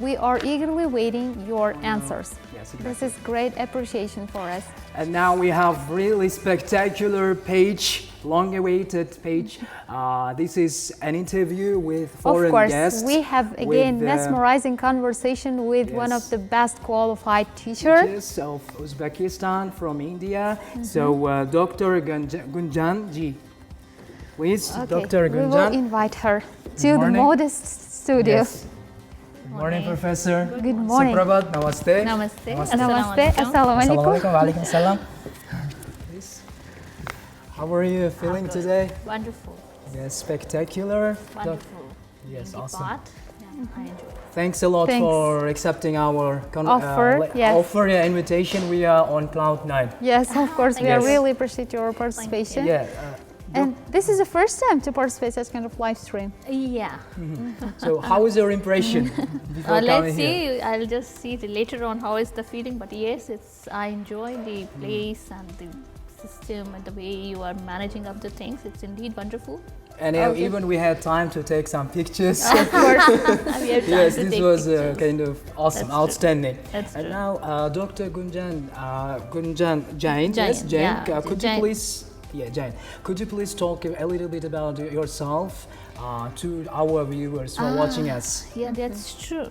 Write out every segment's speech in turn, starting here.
We are eagerly waiting your answers. Yes, exactly. This is great appreciation for us. And now we have really spectacular page, long-awaited page. This is an interview with foreign guests. Of course, we have again mesmerizing conversation with one of the best qualified teachers of Uzbekistan from India. So Dr. Gunjan ji. Please, Dr. Gunjan. We will invite her to the modest studio. Yes. Good morning, Professor. Good morning. Suprabhat, namaste. Namaste. Namaste. Assalamu alaikum. Walaikum salam. Please. How are you feeling today? Wonderful. Yes, spectacular. Wonderful. Yes, The awesome. part, yeah, I enjoy. Thanks a lot for accepting our offer, invitation. We are on cloud 9. Yes, of course. We Yes. really appreciate your participation. Yeah. And this is the first time to participate in such kind of live stream. Yeah. So how is your impression before Let's coming see. here? I'll just see later on how is the feeling. But yes, I enjoy the place and the system and the way you are managing up the things. It's indeed wonderful. And even we had time to take some pictures. Of course. We have time Yes, to this take was pictures. kind of awesome, That's outstanding. That's And true. now, Dr. Gunjan Jain, yes, Jain, yeah, could Jain. you please, Jain, could you please talk a little bit about yourself to our viewers who are watching us? Yeah, that's true.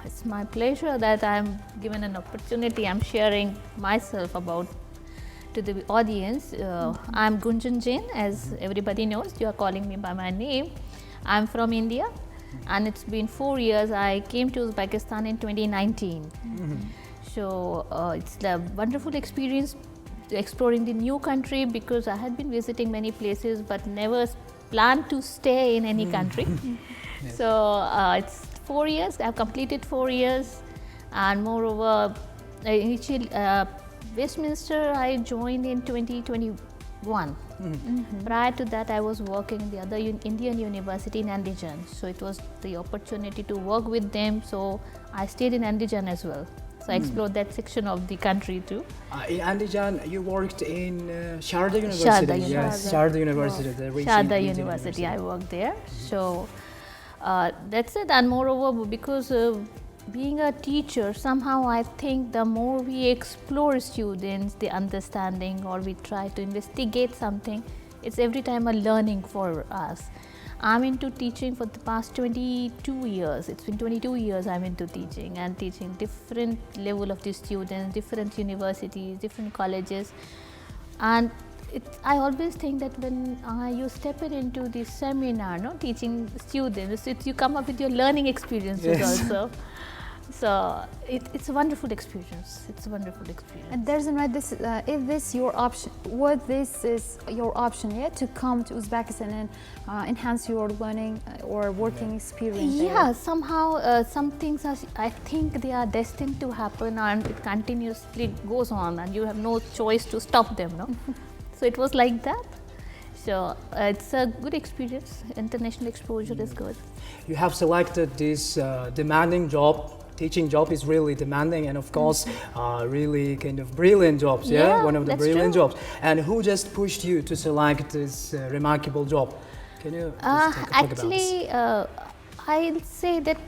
It's my pleasure that I'm given an opportunity. I'm sharing myself about to the audience. I'm Gunjan Jain, as everybody knows. You are calling me by my name. I'm from India, and it's been 4 years. I came to Uzbekistan in 2019. So it's a wonderful experience exploring the new country, because I had been visiting many places but never planned to stay in any country. So it's 4 years. I've completed 4 years, and moreover, initially Westminster I joined in 2021. Prior to that, I was working in the other Indian university in Andijan. So it was the opportunity to work with them. So I stayed in Andijan as well. So I explored that section of the country too. In Andijan, you worked in Sharda University. Sharda Yes, Sharda University. The Sharda University, I worked there. So that's it. And moreover, because being a teacher, somehow I think the more we explore students, the understanding, or we try to investigate something, it's every time a learning for us. I'm into teaching for the past 22 years. It's been 22 years I'm into teaching, and teaching different level of the students, different universities, different colleges. And I always think that when you step into the seminar, teaching students, you come up with your learning experiences also. So it's a wonderful experience. It's a wonderful experience. And there's a right. This is this your option? What this is your option? To come to Uzbekistan and enhance your learning or working experience. Yeah, somehow some things I think they are destined to happen, and it continuously goes on, and you have no choice to stop them. No, so it was like that. So it's a good experience. International exposure is good. You have selected this demanding job. Teaching job is really demanding, and of course, really kind of brilliant jobs. Yeah, one of the brilliant jobs. And who just pushed you to select this remarkable job? Can you talk actually, I'll say that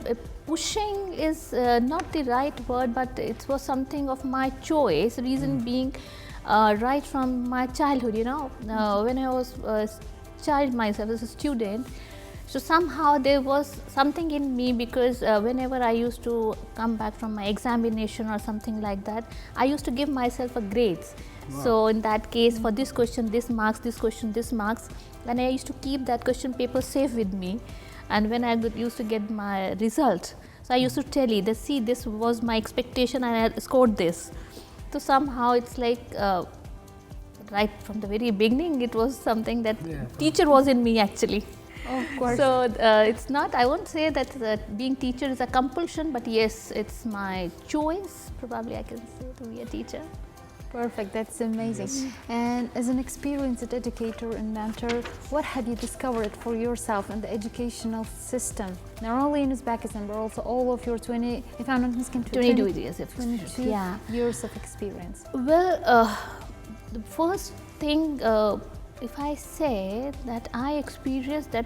pushing is not the right word, but it was something of my choice. Reason being, right from my childhood. When I was a child myself, as a student. So somehow there was something in me, because whenever I used to come back from my examination or something like that, I used to give myself a grades. Wow. So in that case, for this question, this marks, this question, this marks, and I used to keep that question paper safe with me. And when I used to get my result, so I used to tell you that, see, this was my expectation and I scored this. So somehow it's like right from the very beginning, it was something that teacher was in me actually. Of course. So it's not, I won't say that being teacher is a compulsion, but yes, it's my choice, probably I can say, to be a teacher. Perfect, that's amazing. Yes. And as an experienced educator and mentor, what have you discovered for yourself in the educational system? Not only in Uzbekistan, but also all of your 20, if I'm not mistaken, 22 years of 22 years of experience. Well, the first thing, if I say that I experienced that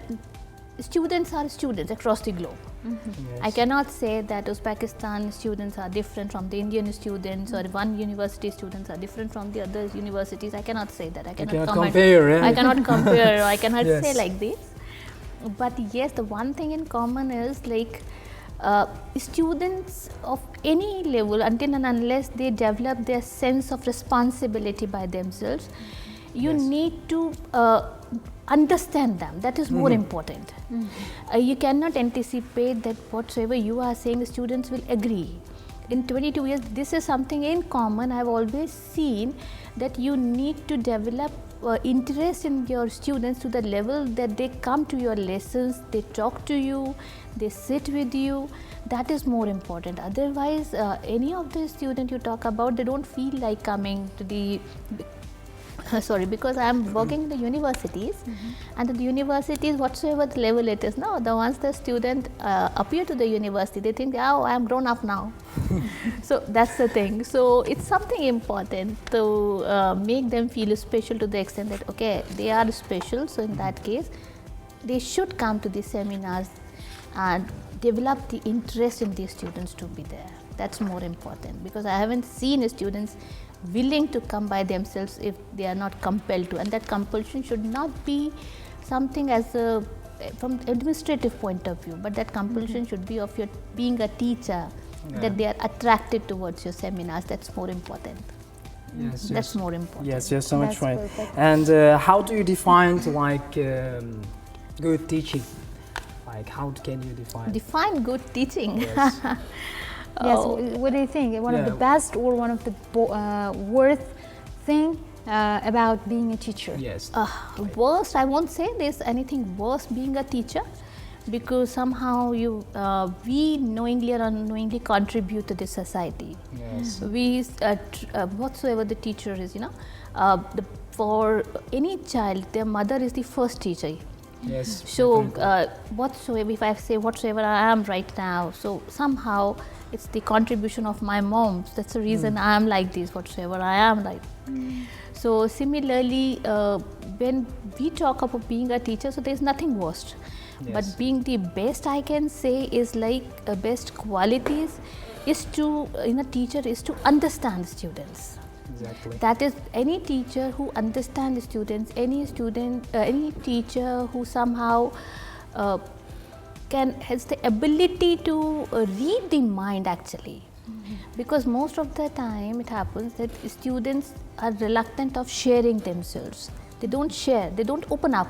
students are students across the globe. Yes. I cannot say that Uzbekistan students are different from the Indian students, or one university students are different from the other universities. I cannot say that. I cannot compare. I cannot compare. I cannot Yes. say like this. But yes, the one thing in common is like students of any level, until and unless they develop their sense of responsibility by themselves, you Yes. need to understand them. That is more important. You cannot anticipate that whatsoever you are saying, the students will agree. In 22 years, this is something in common. I have always seen that you need to develop interest in your students to the level that they come to your lessons, they talk to you, they sit with you. That is more important. Otherwise, any of the student you talk about, they don't feel like coming to the sorry, because I am working in the universities, and the universities, whatsoever the level it is now, the once the student appear to the university, they think, oh, I am grown up now. So that's the thing. So it's something important to make them feel special to the extent that, okay, they are special. So in that case, they should come to the seminars and develop the interest in these students to be there. That's more important, because I haven't seen students willing to come by themselves if they are not compelled to, and that compulsion should not be something as a from administrative point of view, but that compulsion should be of your being a teacher, that they are attracted towards your seminars. That's more important. Yes, That's more important. Yes, you're so much That's right. perfect. And how do you define like good teaching? Like how can you define? Define good teaching. Yes. Yes, Oh. what do you think? One of the Yeah. best or one of the worst thing about being a teacher? Yes. Worst, I won't say there's anything worse being a teacher, because somehow you we knowingly or unknowingly contribute to the society. Yes. We whatsoever the teacher is, for any child, their mother is the first teacher. Yes. So definitely. whatsoever, if I say whatsoever I am right now, so somehow it's the contribution of my mom. That's the reason I am like this, whatsoever I am like. So similarly, when we talk about being a teacher, so there's nothing worst. Yes. But being the best, I can say, is like best qualities is to in a teacher is to understand students. Exactly. That is, any teacher who understands students, any teacher who somehow has the ability to read the mind actually. Because most of the time it happens that students are reluctant of sharing themselves. They don't share, they don't open up,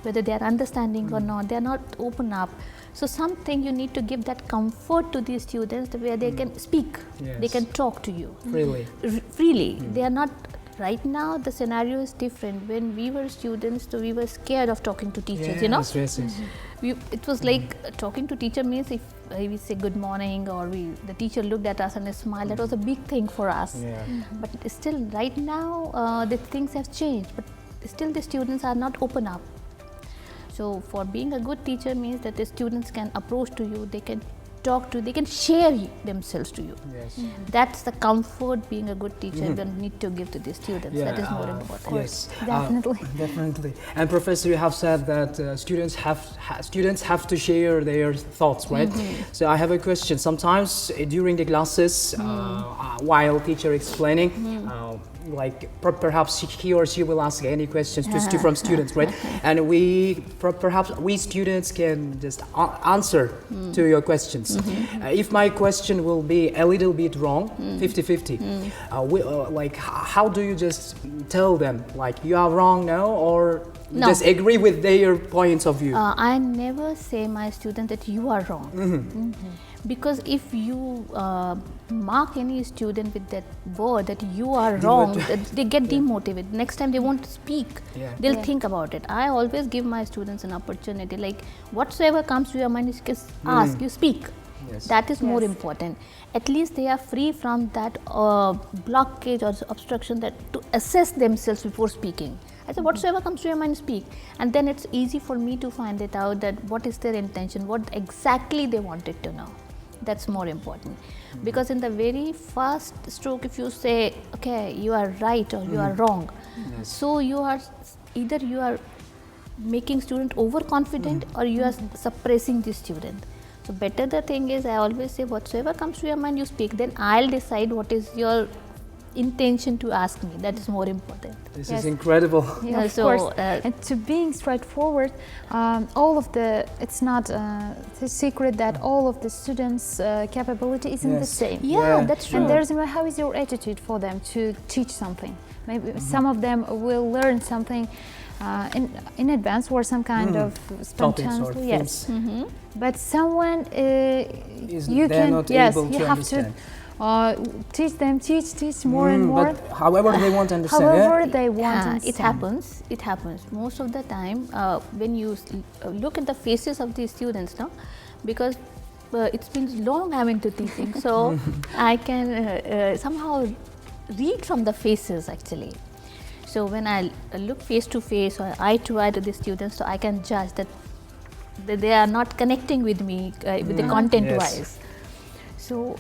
whether they are understanding or not, they are not open up. So something you need to give that comfort to these students where they can speak, they Yes. can talk to you Really. freely. They are not, right now the scenario is different. When we were students, so we were scared of talking to teachers, Yes, yes, yes. it was like talking to teacher means if we say good morning, or the teacher looked at us and smiled, that was a big thing for us. Yeah. But still right now the things have changed, but still the students are not open up. So for being a good teacher means that the students can approach to you, they can talk to you, they can share themselves to you. Yes. That's the comfort being a good teacher we need to give to the students. That is more important. Yes, Definitely. definitely. And Professor, you have said that students have to share their thoughts, right? So I have a question. Sometimes during the classes, while teacher explaining, perhaps he or she will ask any questions from students, right? And perhaps we students can just answer to your questions. If my question will be a little bit wrong, 50-50, how do you just tell them, like, you are wrong now, or No. just agree with their points of view? I never say my student that you are wrong. Because if you mark any student with that word that you are wrong, they get demotivated. Next time they won't speak. Yeah. They'll think about it. I always give my students an opportunity, like whatsoever comes to your mind, you just ask, you speak. Yes. That is more Yes. important. At least they are free from that blockage or obstruction that to assess themselves before speaking. I say whatsoever comes to your mind, speak, and then it's easy for me to find it out that what is their intention, what exactly they wanted to know. That's more important, because in the very first stroke, if you say, okay, you are right or you are wrong, so you are either you are making student overconfident or you are suppressing the student. So better the thing is, I always say whatsoever comes to your mind, you speak. Then I'll decide what is your intention to ask me. That is more important. This Yes. is incredible. Yeah, of So, course. And to being straightforward, all of the, it's not a secret that all of the students' capability isn't the Yes. same. Yeah, that's true. And there's, how is your attitude for them to teach something? Maybe some of them will learn something in advance or some kind of spontaneously. Yes. Mm-hmm. But someone They're not able you to have understand. to teach them, teach more and more. But however they want to understand. However yeah? they want to It understand. happens. It happens most of the time when you look at the faces of these students, no, because it's been long I'm into teaching, so I can somehow read from the faces actually. So when I look face to face or eye to eye to the students, so I can judge that they are not connecting with me with the content Yes. wise. So